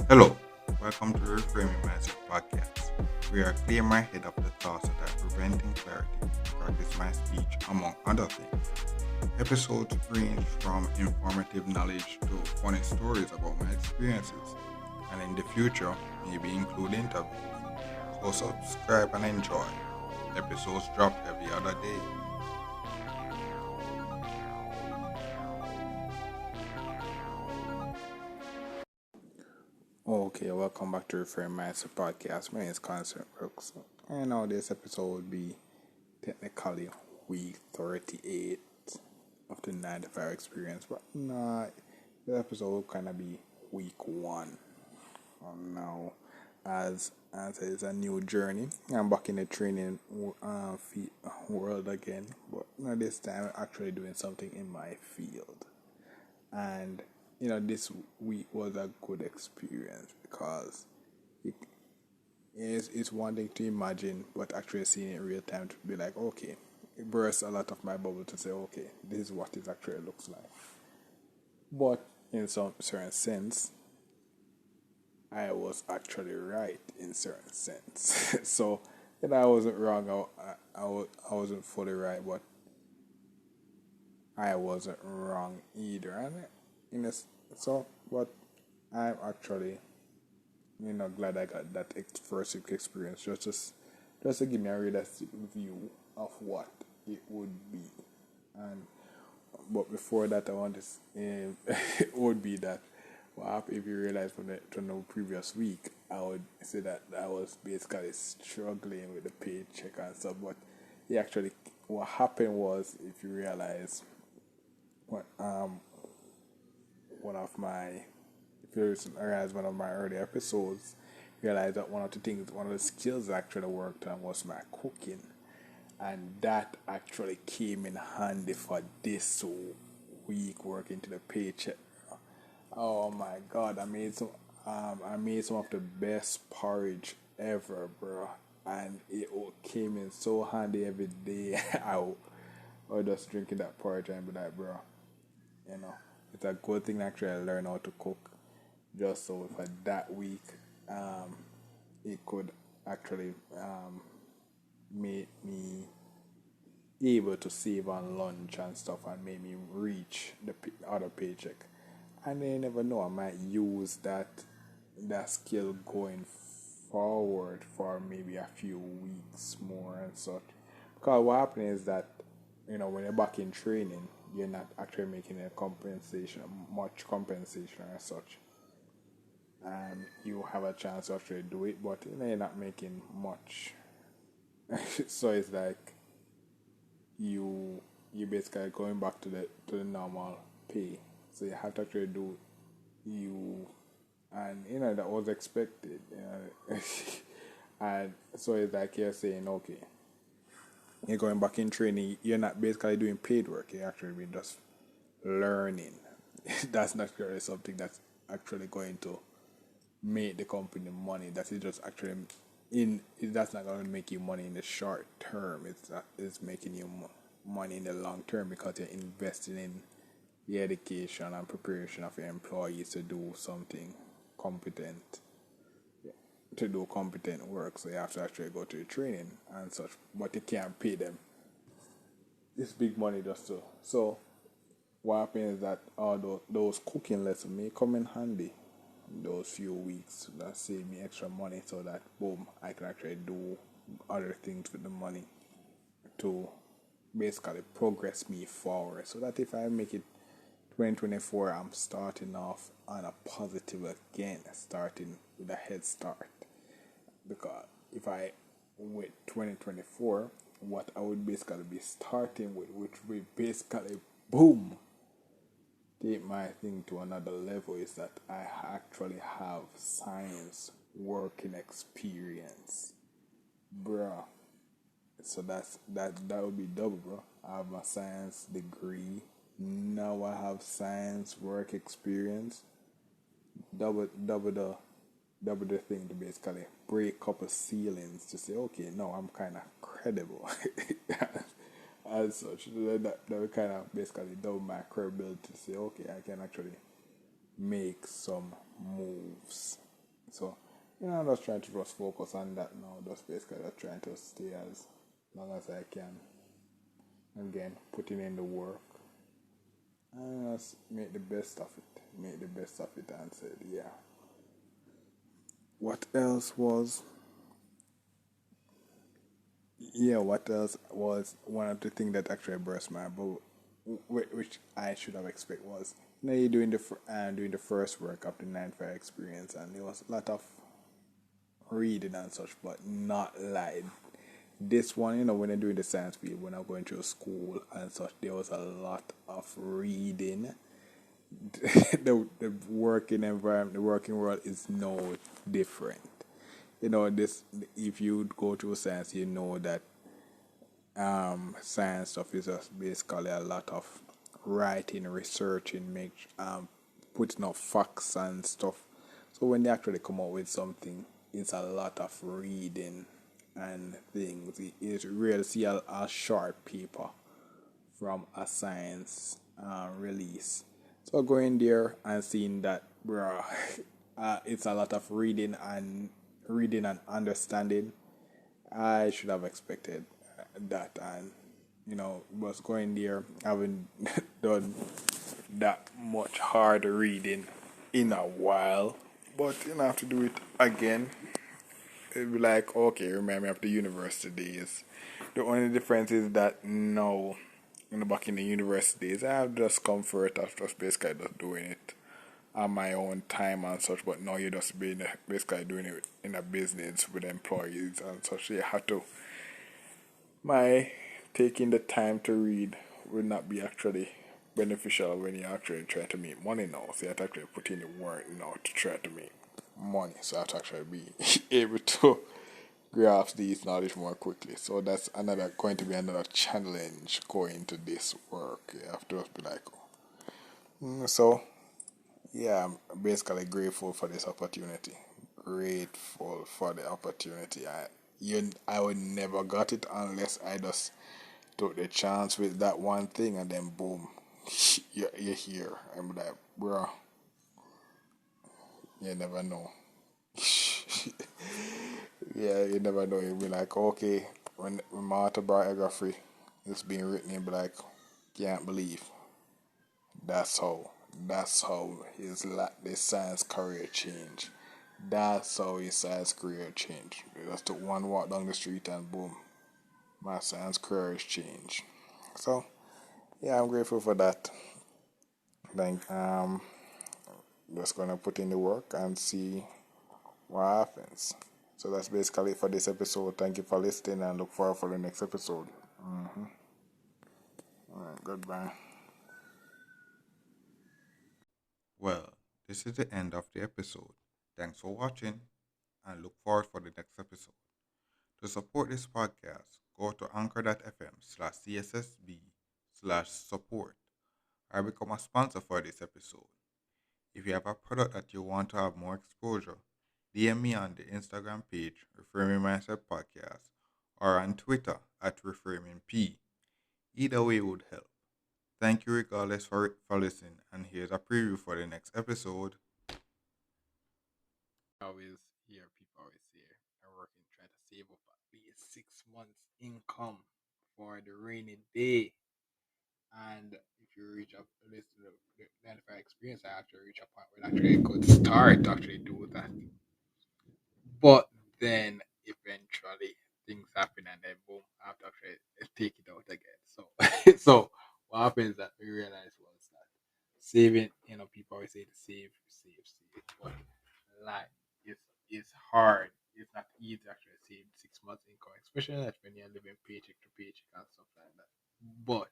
Hello, welcome to Reframing Mindset Podcast. We are clear my head of the thoughts that are preventing clarity, practice my speech, among other things. Episodes range from informative knowledge to funny stories about my experiences, and in the future, maybe include interviews. So subscribe and enjoy. Episodes drop every other day. Okay, welcome back to Reframe Mindset Podcast. My name is Constant Brooks. And now this episode will be technically week 38 of the 9 to 5 experience, but nah, the episode will kind of be week 1. Now, as it's a new journey, I'm back in the training world again, but this time I'm actually doing something in my field. And this week was a good experience because it's one thing to imagine, but actually seeing it in real time to be like, okay, it bursts a lot of my bubble to say, okay, this is what it actually looks like. But in some certain sense, I was actually right in certain sense. So I wasn't wrong. I wasn't fully right, but I wasn't wrong either. And but I'm actually glad I got that first experience just to give me a realistic view of what it would be. And but before that, I want to it would be that what happened if you realize from the previous week, I would say that I was basically struggling with the paycheck and stuff. But what happened was, if you realize what one of my if you realize one of my early episodes, realize that one of the skills I actually worked on was my cooking, and that actually came in handy for this week working to the paycheck. Oh my God, I made some of the best porridge ever, bro, and it came in so handy every day. I was just drinking that porridge and be like, bro, you know, it's a good thing actually I learn how to cook, just so for that week, it could actually make me able to save on lunch and stuff and make me reach the other paycheck. And you never know, I might use that skill going forward for maybe a few weeks more and such. Because what happens is that when you're back in training, you're not actually making much compensation as such. And you have a chance to actually do it, but you're not making much. So it's like you basically going back to the normal pay. So you have to actually do you, and that was expected. And so it's like you're saying, okay, you're going back in training. You're not basically doing paid work. You're actually just learning. That's not really something that's actually going to make the company money. That is just actually that's not going to make you money in the short term. It's making you money in the long term because you're investing in the education and preparation of your employees to do something competent, to do competent work. So you have to actually go to the training and such, but you can't pay them this big money just to. So what happens is that all those cooking lessons may come in handy those few weeks. That save me extra money, so that boom, I can actually do other things with the money to basically progress me forward, so that if I make it 2024, I'm starting off on a positive again, starting with a head start. Because if I with 2024, what I would basically be starting with, which will basically boom, take my thing to another level, is that I actually have science working experience, bruh. So that would be double, bro. I have my science degree. Now I have science work experience. Double the thing to basically break up a ceilings to say, okay, no, I'm kind of credible. as such. That would kind of basically double my credibility to say, okay, I can actually make some moves. So, I'm just trying to just focus on that now. Just basically just trying to stay as long as I can. Again, putting in the work and just make the best of it. Make the best of it and said, yeah. What else was? Yeah, what else was one of the things that actually burst my bubble, which I should have expected was, you're doing the first work of the 9-5 experience, and there was a lot of reading and such, but not like this one. When you're doing the science field, when I'm going through school and such, there was a lot of reading. The working environment, the working world is no different. This, if you go through science, you know that science stuff is just basically a lot of writing, researching, putting up facts and stuff. So when they actually come out with something, it's a lot of reading and things. It's rare to see a short paper from a science release. So going there and seeing that, bro, it's a lot of reading and understanding. I should have expected that, and was going there, having done that much hard reading in a while, but I have to do it again. It'd be like, okay, remind me of the university days. The only difference is that now, back in the university days, I have just comfort of just basically just doing it on my own time and such, but now you're just basically doing it in a business with employees and such. So you have to, my taking the time to read will not be actually beneficial when you're actually trying to make money now. So you have to actually put in the work now to try to make money. So you have to actually be able to grasp these knowledge more quickly. So that's going to be another challenge going into this work. You have to just be like, so yeah, I'm basically grateful for this opportunity. Grateful for the opportunity. I would never got it unless I just took the chance with that one thing, and then boom, you're here. I'm like, bro, you never know. Yeah, you never know. You'll be like, okay, when my autobiography is being written, you'll be like, can't believe that's how his science career changed. That's how his science career changed. Just took one walk down the street and boom, my science career has changed. So yeah, I'm grateful for that. Like just gonna put in the work and see what happens. So that's basically it for this episode. Thank you for listening and look forward for the next episode. Alright, goodbye. Well, this is the end of the episode. Thanks for watching and look forward for the next episode. To support this podcast, go to anchor.fm/cssb/support or become a sponsor for this episode. If you have a product that you want to have more exposure, DM me on the Instagram page, Reframing Mindset Podcast, or on Twitter at ReframingP. Either way would help. Thank you regardless for listening, and here's a preview for the next episode. Always hear people always say I'm working trying to save up at least 6 months income for the rainy day. And if you reach up this the 95 experience, I actually reach a point where actually I could start to actually do that. But then eventually things happen and then boom, I have to actually take it out again. So so what happens that we realize was that saving, people always say to save, but like it's hard. It's not easy to actually save 6 months income, especially like when you're living paycheck to paycheck and stuff like that. But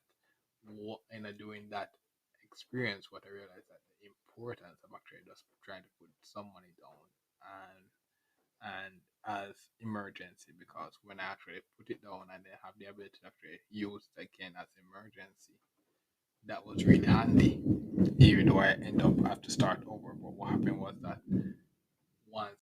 doing that experience, what I realized that the importance of actually just trying to put some money down and as emergency, because when I actually put it down and then have the ability to actually use it again as emergency, that was really handy. Even though I end up have to start over, but what happened was that once